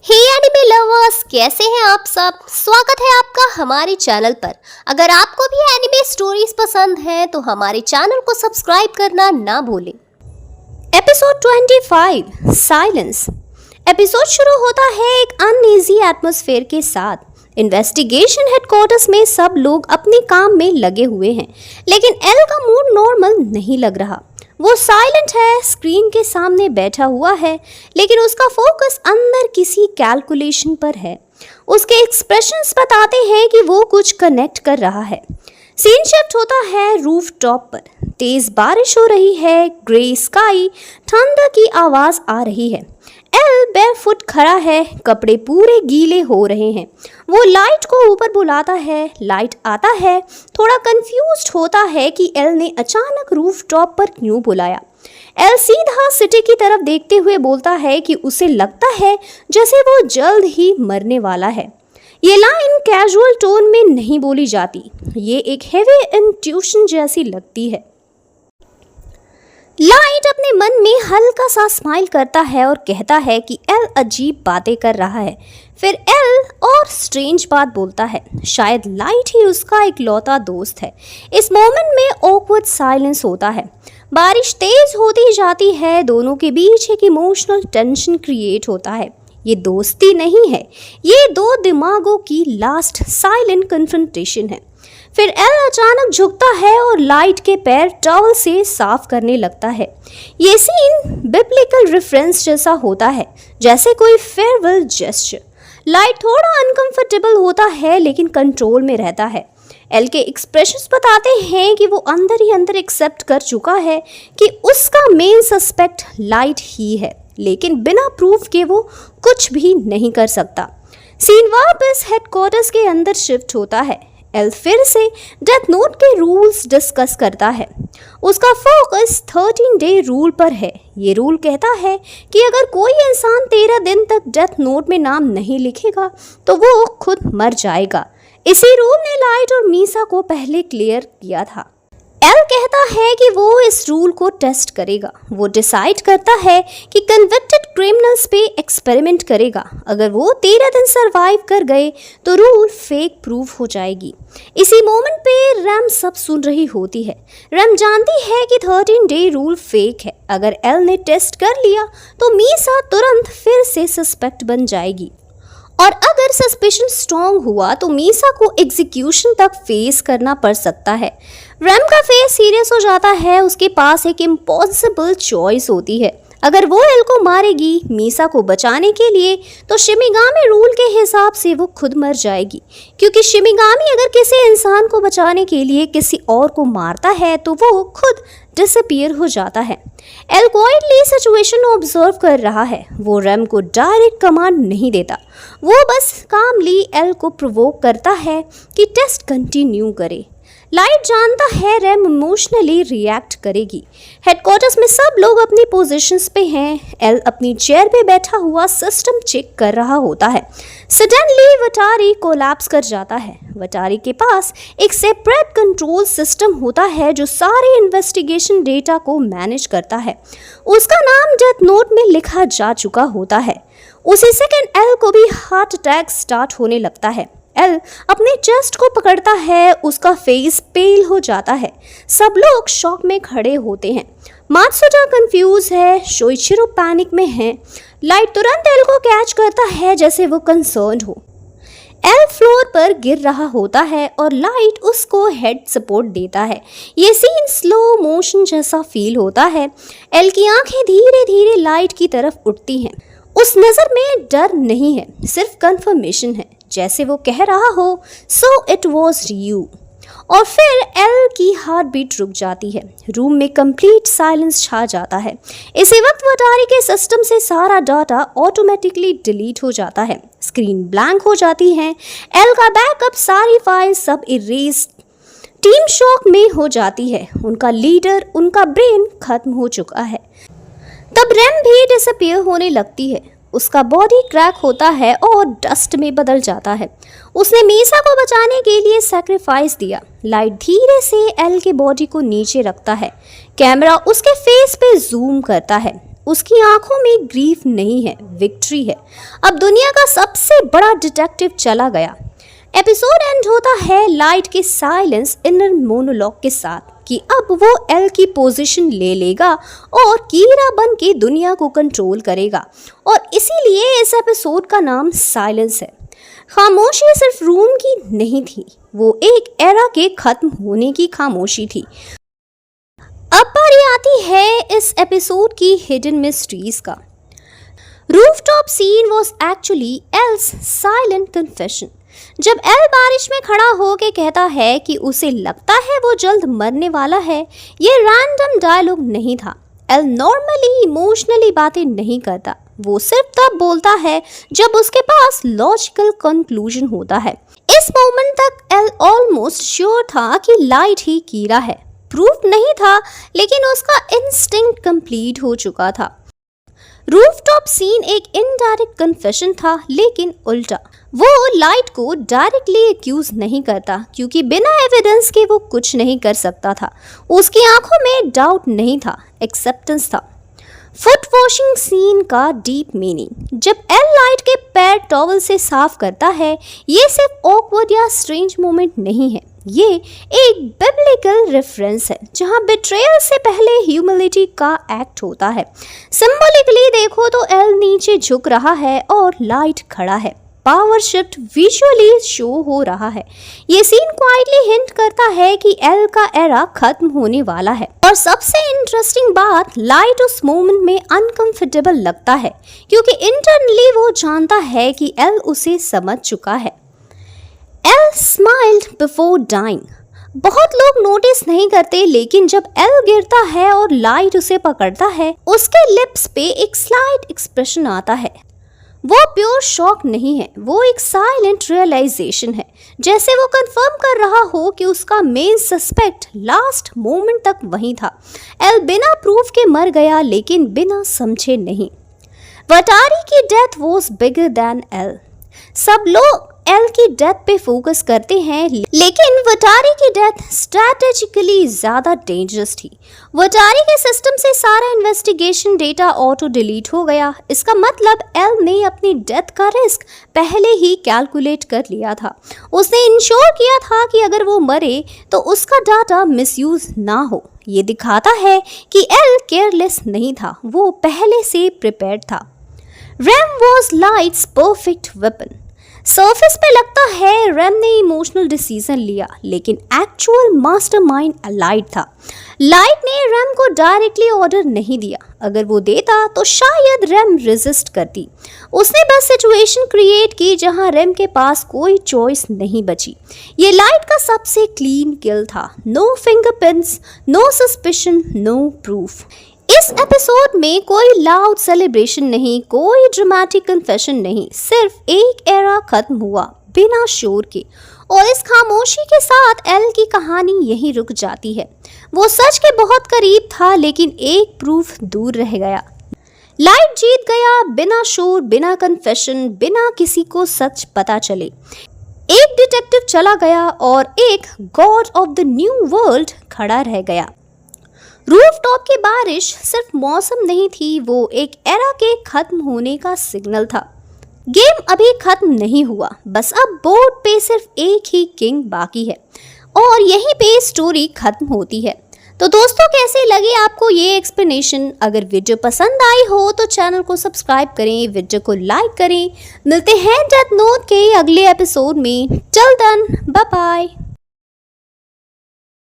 हे anime lovers, कैसे हैं आप सब। स्वागत है आपका हमारे चैनल पर। अगर आपको भी एनिमे स्टोरीज पसंद हैं तो हमारे चैनल को सब्सक्राइब करना ना भूलें। Episode 25 silence. एपिसोड शुरू होता है एक अनईजी एटमॉस्फेयर के साथ। इन्वेस्टिगेशन हेडक्वार्टर्स में सब लोग अपने काम में लगे हुए हैं, लेकिन एल का मूड नॉर्मल नहीं लग रहा। वो साइलेंट है, स्क्रीन के सामने बैठा हुआ है, लेकिन उसका फोकस अंदर किसी कैलकुलेशन पर है। उसके एक्सप्रेशंस बताते हैं कि वो कुछ कनेक्ट कर रहा है। सीन शिफ्ट होता है रूफ टॉप पर। तेज बारिश हो रही है, ग्रे स्काई, ठंड की आवाज आ रही है। एल बेयरफुट खड़ा है, कपड़े पूरे गीले हो रहे हैं। वो लाइट को ऊपर बुलाता है, लाइट आता है। थोड़ा कंफ्यूज्ड होता है कि एल ने अचानक रूफ टॉप पर क्यों बुलाया। एल सीधा सिटी की तरफ देखते हुए बोलता है कि उसे लगता है जैसे वो जल्द ही मरने वाला है। ये लाइन कैजुअल टोन में नहीं बोली जाती, ये एक हेवी इंट्यूशन जैसी लगती है। लाइट अपने मन में हल्का सा स्माइल करता है और कहता है कि एल अजीब बातें कर रहा है। फिर एल और स्ट्रेंज बात बोलता है। शायद लाइट ही उसका इकलौता दोस्त है। इस मोमेंट में ऑकवर्ड साइलेंस होता है। बारिश तेज होती जाती है, दोनों के बीच एक इमोशनल टेंशन क्रिएट होता है। ये दोस्ती नहीं है, ये दो दिमागों की लास्ट साइलेंट कन्फ्रंटेशन है। फिर एल अचानक झुकता है और लाइट के पैर टॉवल से साफ करने लगता है। ये सीन बिब्लिकल रेफरेंस जैसा होता है, जैसे कोई फेयरवेल जेस्चर। लाइट थोड़ा अनकंफर्टेबल होता है, लेकिन कंट्रोल में रहता है। एल के एक्सप्रेशंस बताते हैं कि वो अंदर ही अंदर एक्सेप्ट कर चुका है कि उसका मेन सस्पेक्ट लाइट ही है, लेकिन बिना प्रूफ के वो कुछ भी नहीं कर सकता। सीन वापस हेडक्वार्टर्स के अंदर शिफ्ट होता है। एल फिर से डेथ नोट के रूल्स डिस्कस करता है। उसका फोकस 13 डे रूल पर है। ये रूल कहता है कि अगर कोई इंसान 13 दिन तक डेथ नोट में नाम नहीं लिखेगा तो वो खुद मर जाएगा। इसी रूल ने लाइट और मीसा को पहले क्लियर किया था। एल कहता है कि वो इस रूल को टेस्ट करेगा। वो डिसाइड करता है कि कन्विक्टेड क्रिमिनल्स पे एक्सपेरिमेंट करेगा। अगर वो 13 दिन सरवाइव कर गए तो रूल फेक प्रूफ हो जाएगी। इसी मोमेंट पे रैम सब सुन रही होती है। रैम जानती है कि 13 डे रूल फेक है। अगर एल ने टेस्ट कर लिया तो मीसा तुरंत फिर से सस्पेक्ट बन जाएगी, और अगर सस्पिशन स्ट्रॉन्ग हुआ तो मीसा को एग्जीक्यूशन तक फेस करना पड़ सकता है। रैम का फेस सीरियस हो जाता है। उसके पास एक इम्पॉसिबल चॉइस होती है। अगर वो एल को मारेगी मीसा को बचाने के लिए, तो शिमिगामी रूल के हिसाब से वो खुद मर जाएगी, क्योंकि शिमिगामी अगर किसी इंसान को बचाने के लिए किसी और को मारता है तो वो खुद डिसअपीयर हो जाता है। एल क्वाइटली सिचुएशन ऑब्जर्व कर रहा है। वो रैम को डायरेक्ट कमांड नहीं देता, वो बस कामली एल को प्रोवोक करता है कि टेस्ट कंटिन्यू करे। लाइट जानता है रैम इमोशनली रिएक्ट करेगी। हेडक्वार्टर्स में सब लोग अपनी पोजीशंस पे हैं। एल अपनी चेयर पे बैठा हुआ सिस्टम चेक कर रहा होता है। सडनली वटारी कोलैप्स कर जाता है। वटारी के पास एक सेपरेट कंट्रोल सिस्टम होता है जो सारे इन्वेस्टिगेशन डेटा को मैनेज करता है। उसका नाम डेथ नोट में लिखा जा चुका होता है। उसी सेकंड एल को भी हार्ट अटैक स्टार्ट होने लगता है। एल अपने चेस्ट को पकड़ता है, उसका फेस पेल हो जाता है। सब लोग शॉक में खड़े होते हैं। मात्सुटा कंफ्यूज है, शोइचिरो पैनिक में है। लाइट तुरंत एल को कैच करता है जैसे वो कंसर्न्ड हो। एल फ्लोर पर गिर रहा होता है और लाइट उसको हेड सपोर्ट देता है। ये सीन स्लो मोशन जैसा फील होता है। एल की आंखें धीरे धीरे लाइट की तरफ उठती हैं। उस नज़र में डर नहीं है, सिर्फ कंफर्मेशन है, जैसे वो कह रहा हो सो इट वॉज यू। और फिर एल की हार्ट बीट रुक जाती है। रूम में कंप्लीट साइलेंस छा जाता है। इसी वक्त वटारी के सिस्टम से सारा डाटा ऑटोमेटिकली डिलीट हो जाता है। स्क्रीन ब्लैंक हो जाती है। एल का बैकअप, सारी फाइल सब इरेज। टीम शॉक में हो जाती है। उनका लीडर, उनका ब्रेन खत्म हो चुका है। तब रैम भी डिसअपीयर होने लगती है। उसका बॉडी क्रैक होता है और डस्ट में बदल जाता है। उसने मीसा को बचाने के लिए सैक्रिफाइस दिया। लाइट धीरे से एल के बॉडी को नीचे रखता है। कैमरा उसके फेस पे जूम करता है। उसकी आंखों में ग्रीफ नहीं है, विक्ट्री है। अब दुनिया का सबसे बड़ा डिटेक्टिव चला गया। एपिसोड एंड होता है लाइट के साइलेंस इनर मोनोलॉग के साथ कि अब वो एल की पोजीशन ले लेगा और कीरा बन के दुनिया को कंट्रोल करेगा, और इसीलिए इस एपिसोड का नाम साइलेंस है। खामोशी सिर्फ रूम की नहीं थी, वो एक एरा के खत्म होने की खामोशी थी। अब बारी आती है इस एपिसोड की हिडन मिस्ट्रीज का। Rooftop scene was actually L's silent confession. जब एल बारिश में खड़ा होके कहता है कि उसे लगता है वो जल्द मरने वाला है, ये रैंडम डायलॉग नहीं था। एल नॉर्मली इमोशनली बातें नहीं करता, वो सिर्फ तब बोलता है जब उसके पास लॉजिकल कंक्लूजन होता है। इस मोमेंट तक एल ऑलमोस्ट श्योर था कि लाइट ही कीरा है। प्रूफ नहीं था, लेकिन उसका इंस्टिंक्ट कंप्लीट हो चुका था। रूफटॉप सीन एक इनडायरेक्ट कन्फेशन था, लेकिन उल्टा। वो लाइट को डायरेक्टली एक्यूज नहीं करता क्योंकि बिना एविडेंस के वो कुछ नहीं कर सकता था। उसकी आंखों में डाउट नहीं था, एक्सेप्टेंस था। फुट वॉशिंग सीन का डीप मीनिंग। जब एल लाइट के पैर टॉवल से साफ करता है, ये सिर्फ ऑकवर्ड या स्ट्रेंज मोमेंट नहीं है, ये एक बिब्लिकल रेफरेंस है जहां बिट्रेयल से पहले ह्यूमिलिटी का एक्ट होता है। सिंबॉलिकली देखो तो एल नीचे झुक रहा है और लाइट खड़ा है। पावर शिफ्ट विजुअली शो हो रहा है। ये सीन क्वाइटली हिंट करता है कि एल का एरा खत्म होने वाला है। और सबसे इंटरेस्टिंग बात, लाइट उस मोमेंट में अनकंफर्टेबल लगता है क्योंकि इंटरनली वो जानता है कि एल उसे समझ चुका है। L smiled before dying. बहुत लोग नोटिस नहीं करते, लेकिन जब एल गिरता है और लाइट उसे पकड़ता है, उसके लिप्स पे एक स्लाइट एक्सप्रेशन आता है। वो प्योर शॉक नहीं है, वो एक साइलेंट रियलाइजेशन है, जैसे वो कंफर्म कर रहा हो कि उसका मेन सस्पेक्ट लास्ट मोमेंट तक वहीं था। एल बिना प्रूफ के मर गया, लेकिन बिना समझे नहीं। वटारी की death was bigger than L. सब लोग एल की डेथ पे फोकस करते हैं, लेकिन वटारी की डेथ स्ट्रैटेजिकली ज्यादा डेंजरस थी। वटारी के सिस्टम से सारा इन्वेस्टिगेशन डेटा ऑटो डिलीट हो गया। इसका मतलब एल ने अपनी डेथ का रिस्क पहले ही कैलकुलेट कर लिया था। उसने इंश्योर किया था कि अगर वो मरे तो उसका डाटा मिसयूज ना हो। ये दिखाता है कि एल केयरलेस नहीं था, वो पहले से प्रिपेयर्ड था। RAM was lights perfect weapon. Surface पे लगता है रैम ने इमोशनल डिसीजन लिया, लेकिन एक्चुअल मास्टरमाइंड लाइट था। लाइट ने रैम को डायरेक्टली ऑर्डर नहीं दिया। अगर वो देता तो शायद रैम रेजिस्ट करती। उसने बस सिचुएशन क्रिएट की जहां रैम के पास कोई चॉइस नहीं बची। ये लाइट का सबसे क्लीन किल था। No fingerprints, no suspicion, no proof. इस एपिसोड में कोई लाउड सेलिब्रेशन नहीं, कोई ड्रामेटिक कन्फेशन नहीं, सिर्फ एक एरा खत्म हुआ बिना शोर के। और इस खामोशी के साथ एल की कहानी यहीं रुक जाती है। वो सच के बहुत करीब था, लेकिन एक प्रूफ दूर रह गया। लाइट जीत गया, बिना शोर, बिना कन्फेशन, बिना किसी को सच पता चले। एक डिटेक्टिव चला गया और एक God of the new world खड़ा रह गया। रूफटॉप की बारिश सिर्फ मौसम नहीं थी, वो एक एरा के खत्म होने का सिग्नल था। गेम अभी खत्म नहीं हुआ, बस अब बोर्ड पे सिर्फ एक ही किंग बाकी है और यहीं पे स्टोरी खत्म होती है। तो दोस्तों, कैसे लगी आपको ये एक्सप्लेनेशन? अगर वीडियो पसंद आई हो तो चैनल को सब्सक्राइब करें, वीडियो को लाइक करें। मिलते हैं डेथ नोट के अगले एपिसोड में। Till then, bye bye.